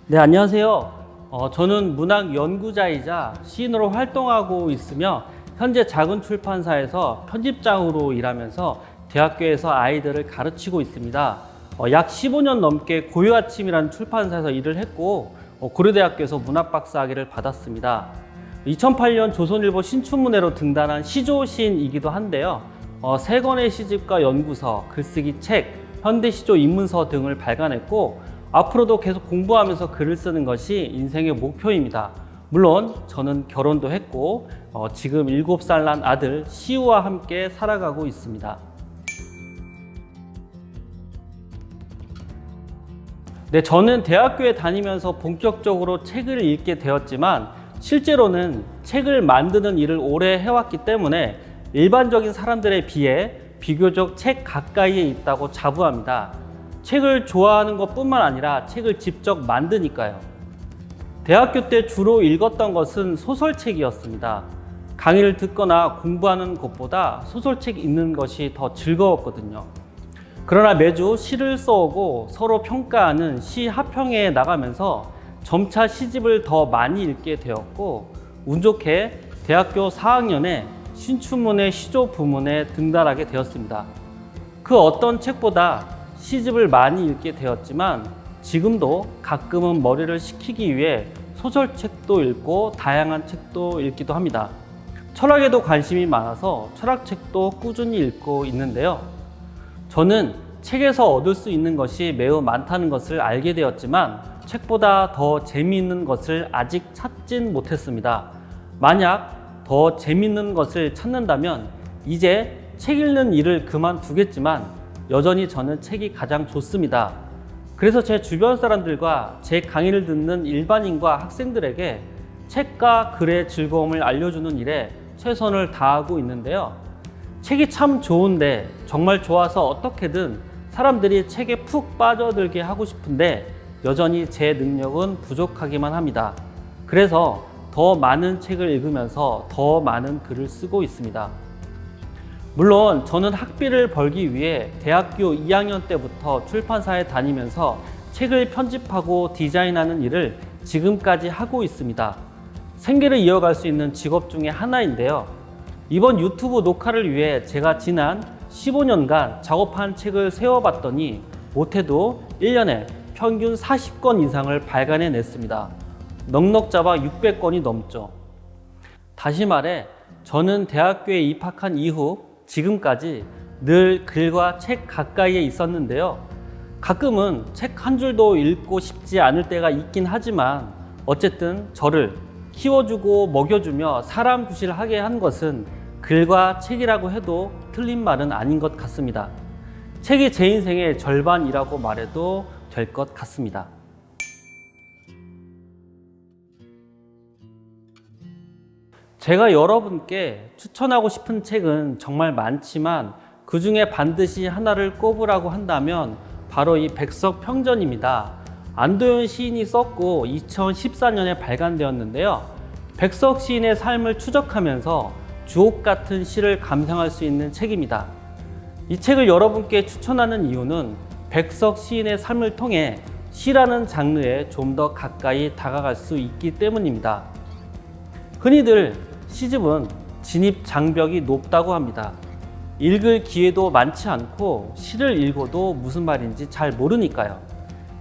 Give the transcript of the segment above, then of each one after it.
네, 안녕하세요. 저는 문학 연구자이자 시인으로 활동하고 있으며 현재 작은 출판사에서 편집장으로 일하면서 대학교에서 아이들을 가르치고 있습니다. 약 15년 넘게 고요아침이라는 출판사에서 일을 했고 고려대학교에서 문학박사학위를 받았습니다. 2008년 조선일보 신춘문예로 등단한 시조 시인이기도 한데요. 3권의 시집과 연구서, 글쓰기 책, 현대시조 입문서 등을 발간했고 앞으로도 계속 공부하면서 글을 쓰는 것이 인생의 목표입니다. 물론 저는 결혼도 했고 지금 7살 난 아들 시우와 함께 살아가고 있습니다. 네, 저는 대학교에 다니면서 본격적으로 책을 읽게 되었지만 실제로는 책을 만드는 일을 오래 해왔기 때문에 일반적인 사람들에 비해 비교적 책 가까이에 있다고 자부합니다. 책을 좋아하는 것뿐만 아니라 책을 직접 만드니까요. 대학교 때 주로 읽었던 것은 소설책이었습니다. 강의를 듣거나 공부하는 것보다 소설책 읽는 것이 더 즐거웠거든요. 그러나 매주 시를 써오고 서로 평가하는 시 합평회에 나가면서 점차 시집을 더 많이 읽게 되었고 운 좋게 대학교 4학년에 신춘문예 시조 부문에 등단하게 되었습니다. 그 어떤 책보다 시집을 많이 읽게 되었지만 지금도 가끔은 머리를 식히기 위해 소설책도 읽고 다양한 책도 읽기도 합니다. 철학에도 관심이 많아서 철학책도 꾸준히 읽고 있는데요. 저는 책에서 얻을 수 있는 것이 매우 많다는 것을 알게 되었지만 책보다 더 재미있는 것을 아직 찾진 못했습니다. 만약 더 재미있는 것을 찾는다면 이제 책 읽는 일을 그만두겠지만 여전히 저는 책이 가장 좋습니다. 그래서 제 주변 사람들과 제 강의를 듣는 일반인과 학생들에게 책과 글의 즐거움을 알려주는 일에 최선을 다하고 있는데요. 책이 참 좋은데 정말 좋아서 어떻게든 사람들이 책에 푹 빠져들게 하고 싶은데 여전히 제 능력은 부족하기만 합니다. 그래서 더 많은 책을 읽으면서 더 많은 글을 쓰고 있습니다. 물론 저는 학비를 벌기 위해 대학교 2학년 때부터 출판사에 다니면서 책을 편집하고 디자인하는 일을 지금까지 하고 있습니다. 생계를 이어갈 수 있는 직업 중에 하나인데요. 이번 유튜브 녹화를 위해 제가 지난 15년간 작업한 책을 세어봤더니 못해도 1년에 평균 40권 이상을 발간해냈습니다. 넉넉 잡아 600권이 넘죠. 다시 말해 저는 대학교에 입학한 이후 지금까지 늘 글과 책 가까이에 있었는데요. 가끔은 책 한 줄도 읽고 싶지 않을 때가 있긴 하지만 어쨌든 저를 키워주고 먹여주며 사람 구실하게 한 것은 글과 책이라고 해도 틀린 말은 아닌 것 같습니다. 책이 제 인생의 절반이라고 말해도 될 것 같습니다. 제가 여러분께 추천하고 싶은 책은 정말 많지만 그 중에 반드시 하나를 꼽으라고 한다면 바로 이 백석평전입니다. 안도현 시인이 썼고 2014년에 발간되었는데요. 백석 시인의 삶을 추적하면서 주옥 같은 시를 감상할 수 있는 책입니다. 이 책을 여러분께 추천하는 이유는 백석 시인의 삶을 통해 시라는 장르에 좀 더 가까이 다가갈 수 있기 때문입니다. 흔히들 시집은 진입 장벽이 높다고 합니다. 읽을 기회도 많지 않고 시를 읽어도 무슨 말인지 잘 모르니까요.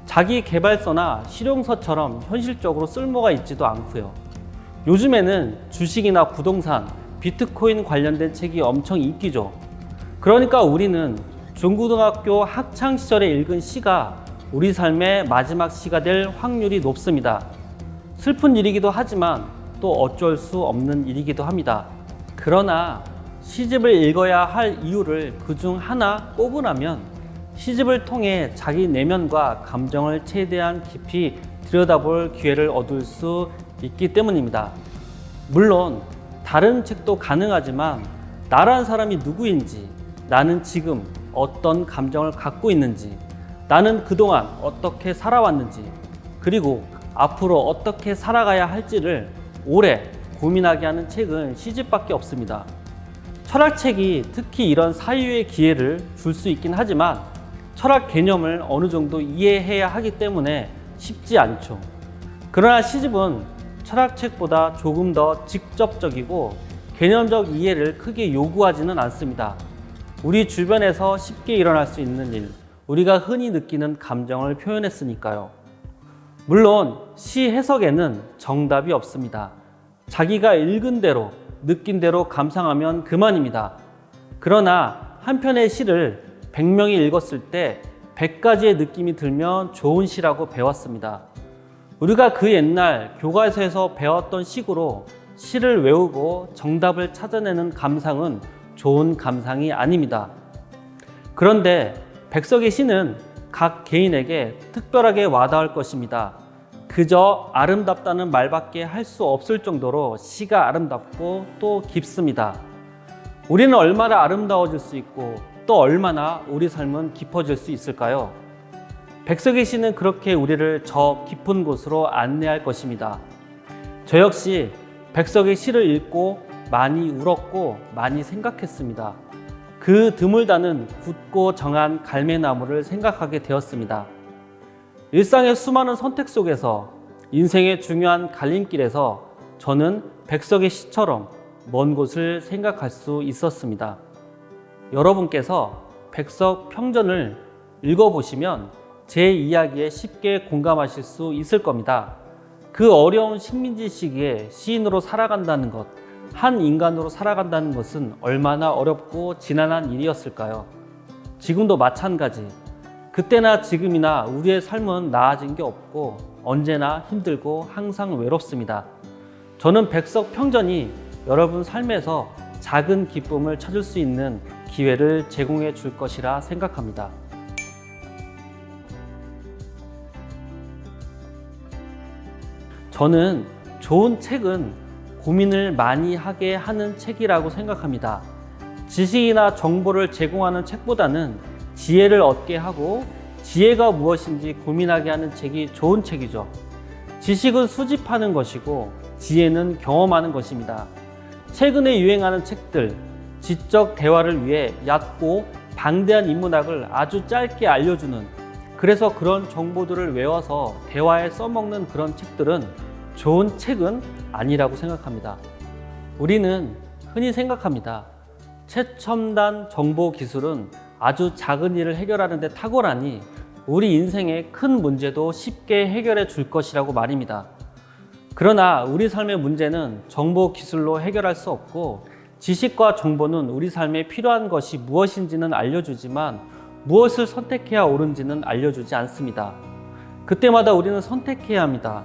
자기 개발서나 실용서처럼 현실적으로 쓸모가 있지도 않고요. 요즘에는 주식이나 부동산, 비트코인 관련된 책이 엄청 인기죠. 그러니까 우리는 중고등학교 학창 시절에 읽은 시가 우리 삶의 마지막 시가 될 확률이 높습니다. 슬픈 일이기도 하지만 또 어쩔 수 없는 일이기도 합니다. 그러나 시집을 읽어야 할 이유를 그중 하나 꼽으라면 시집을 통해 자기 내면과 감정을 최대한 깊이 들여다볼 기회를 얻을 수 있기 때문입니다. 물론 다른 책도 가능하지만 나란 사람이 누구인지, 나는 지금 어떤 감정을 갖고 있는지, 나는 그동안 어떻게 살아왔는지, 그리고 앞으로 어떻게 살아가야 할지를 오래 고민하게 하는 책은 시집밖에 없습니다. 철학책이 특히 이런 사유의 기회를 줄 수 있긴 하지만 철학 개념을 어느 정도 이해해야 하기 때문에 쉽지 않죠. 그러나 시집은 철학책보다 조금 더 직접적이고 개념적 이해를 크게 요구하지는 않습니다. 우리 주변에서 쉽게 일어날 수 있는 일, 우리가 흔히 느끼는 감정을 표현했으니까요. 물론 시 해석에는 정답이 없습니다. 자기가 읽은 대로, 느낀 대로 감상하면 그만입니다. 그러나 한 편의 시를 100명이 읽었을 때 100가지의 느낌이 들면 좋은 시라고 배웠습니다. 우리가 그 옛날 교과서에서 배웠던 식으로 시를 외우고 정답을 찾아내는 감상은 좋은 감상이 아닙니다. 그런데 백석의 시는 각 개인에게 특별하게 와닿을 것입니다. 그저 아름답다는 말밖에 할 수 없을 정도로 시가 아름답고 또 깊습니다. 우리는 얼마나 아름다워질 수 있고 또 얼마나 우리 삶은 깊어질 수 있을까요? 백석의 시는 그렇게 우리를 저 깊은 곳으로 안내할 것입니다. 저 역시 백석의 시를 읽고 많이 울었고 많이 생각했습니다. 그 드물다는 굳고 정한 갈매나무를 생각하게 되었습니다. 일상의 수많은 선택 속에서 인생의 중요한 갈림길에서 저는 백석의 시처럼 먼 곳을 생각할 수 있었습니다. 여러분께서 백석 평전을 읽어보시면 제 이야기에 쉽게 공감하실 수 있을 겁니다. 그 어려운 식민지 시기에 시인으로 살아간다는 것, 한 인간으로 살아간다는 것은 얼마나 어렵고 지난한 일이었을까요? 지금도 마찬가지. 그때나 지금이나 우리의 삶은 나아진 게 없고 언제나 힘들고 항상 외롭습니다. 저는 백석 평전이 여러분 삶에서 작은 기쁨을 찾을 수 있는 기회를 제공해 줄 것이라 생각합니다. 저는 좋은 책은 고민을 많이 하게 하는 책이라고 생각합니다. 지식이나 정보를 제공하는 책보다는 지혜를 얻게 하고 지혜가 무엇인지 고민하게 하는 책이 좋은 책이죠. 지식은 수집하는 것이고 지혜는 경험하는 것입니다. 최근에 유행하는 책들, 지적 대화를 위해 얕고 방대한 인문학을 아주 짧게 알려주는, 그래서 그런 정보들을 외워서 대화에 써먹는 그런 책들은 좋은 책은 아니라고 생각합니다. 우리는 흔히 생각합니다. 최첨단 정보 기술은 아주 작은 일을 해결하는 데 탁월하니 우리 인생의 큰 문제도 쉽게 해결해 줄 것이라고 말입니다. 그러나 우리 삶의 문제는 정보 기술로 해결할 수 없고 지식과 정보는 우리 삶에 필요한 것이 무엇인지는 알려주지만 무엇을 선택해야 옳은지는 알려주지 않습니다. 그때마다 우리는 선택해야 합니다.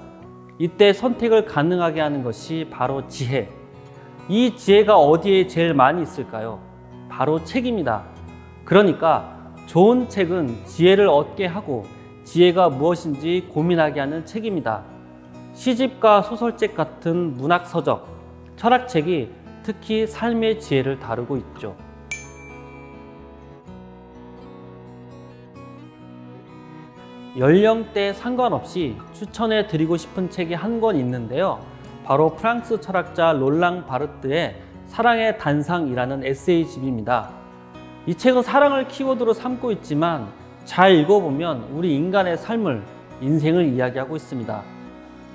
이때 선택을 가능하게 하는 것이 바로 지혜. 이 지혜가 어디에 제일 많이 있을까요? 바로 책입니다. 그러니까 좋은 책은 지혜를 얻게 하고 지혜가 무엇인지 고민하게 하는 책입니다. 시집과 소설책 같은 문학서적, 철학책이 특히 삶의 지혜를 다루고 있죠. 연령대 상관없이 추천해 드리고 싶은 책이 한 권 있는데요. 바로 프랑스 철학자 롤랑 바르트의 사랑의 단상이라는 에세이집입니다. 이 책은 사랑을 키워드로 삼고 있지만 잘 읽어보면 우리 인간의 삶을, 인생을 이야기하고 있습니다.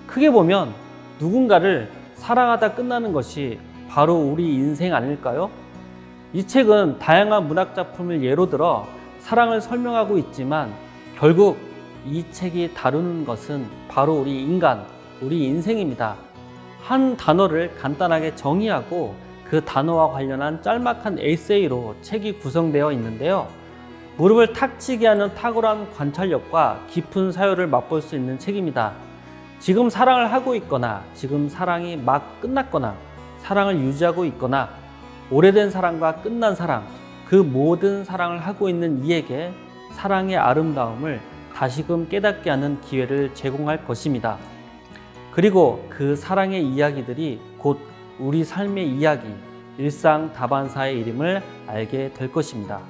크게 보면 누군가를 사랑하다 끝나는 것이 바로 우리 인생 아닐까요? 이 책은 다양한 문학 작품을 예로 들어 사랑을 설명하고 있지만 결국 이 책이 다루는 것은 바로 우리 인간, 우리 인생입니다. 한 단어를 간단하게 정의하고 그 단어와 관련한 짤막한 에세이로 책이 구성되어 있는데요. 무릎을 탁 치게 하는 탁월한 관찰력과 깊은 사유를 맛볼 수 있는 책입니다. 지금 사랑을 하고 있거나 지금 사랑이 막 끝났거나 사랑을 유지하고 있거나 오래된 사랑과 끝난 사랑, 그 모든 사랑을 하고 있는 이에게 사랑의 아름다움을 다시금 깨닫게 하는 기회를 제공할 것입니다. 그리고 그 사랑의 이야기들이 곧 우리 삶의 이야기, 일상 다반사의 이름을 알게 될 것입니다.